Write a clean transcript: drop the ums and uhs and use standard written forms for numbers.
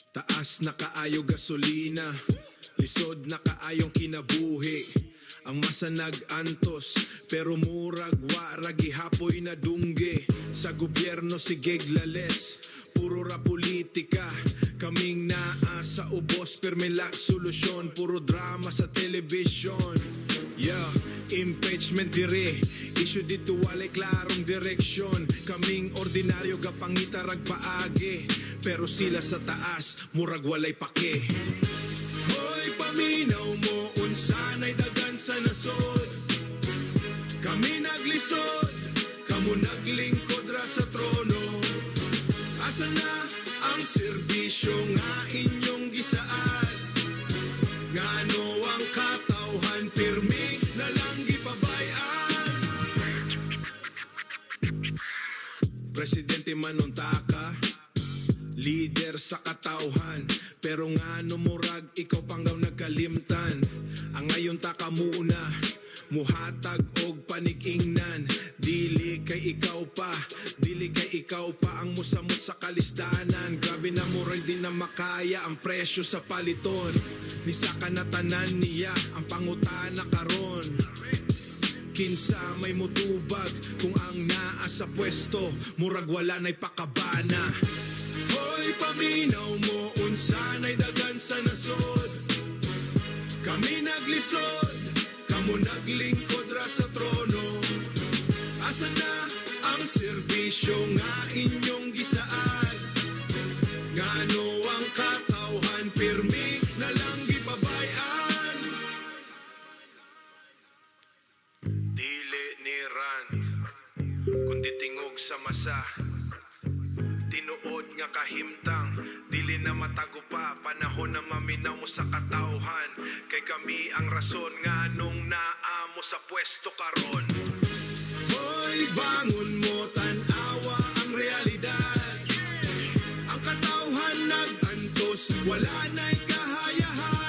Taas na kaayo gasolina, lisod na kaayong kinabuhi. Ang masa nag-antos, pero murag wara gihapoy na dungge. Sa gobyerno sigig lales, puro ra politika. Kaming naa sa ubos, permela solusyon. Puro drama sa television. Yeah, impeachment dire, issue dito walay klarong direksyon. Kaming ordinaryo gapangitarag paagi, pero sila sa taas, murag walay pake. Hoy, paminaw mo, unsanay dagan sa nasod. Kami naglisod, kamo naglingkod ra sa trono. Asa na ang serbisyo nga inyong gisaad? Ngano ang katawhan, pirmi na lang gipabayan? Presidente manuntaka, leader sa katawhan, pero ngano murag ikaw panggaw nagkalimtan. Ang ngayon taka muna, muhatag og panig-ingnan. Dili kay ikaw pa ang musamot sa kalistanan. Grabe na murag di na makaya ang presyo sa paliton. Ni sa kanatanan niya ang pangutana karon. Kinsa may mutubag kung ang naa sa pwesto, murag wala na'y pakabana. Hoy, paminaw mo, unsanay dagan sa nasod. Kami naglisod, kamo naglingkod ra sa trono. Asa na ang serbisyo nga inyong gisaad? Ngano ang katawhan, pirmi na lang gipabayan? Dili ni rant, kundi tingog sa masa. Tinuod nga kahimtang, dili na matago pa. Panahon na maminaw mo sa katawhan, kay kami ang rason nga nung naa mo sa pwesto karon. Hoy, bangon mo, tanawa ang realidad. Ang katawhan nag-antos, wala na'y kahayahan.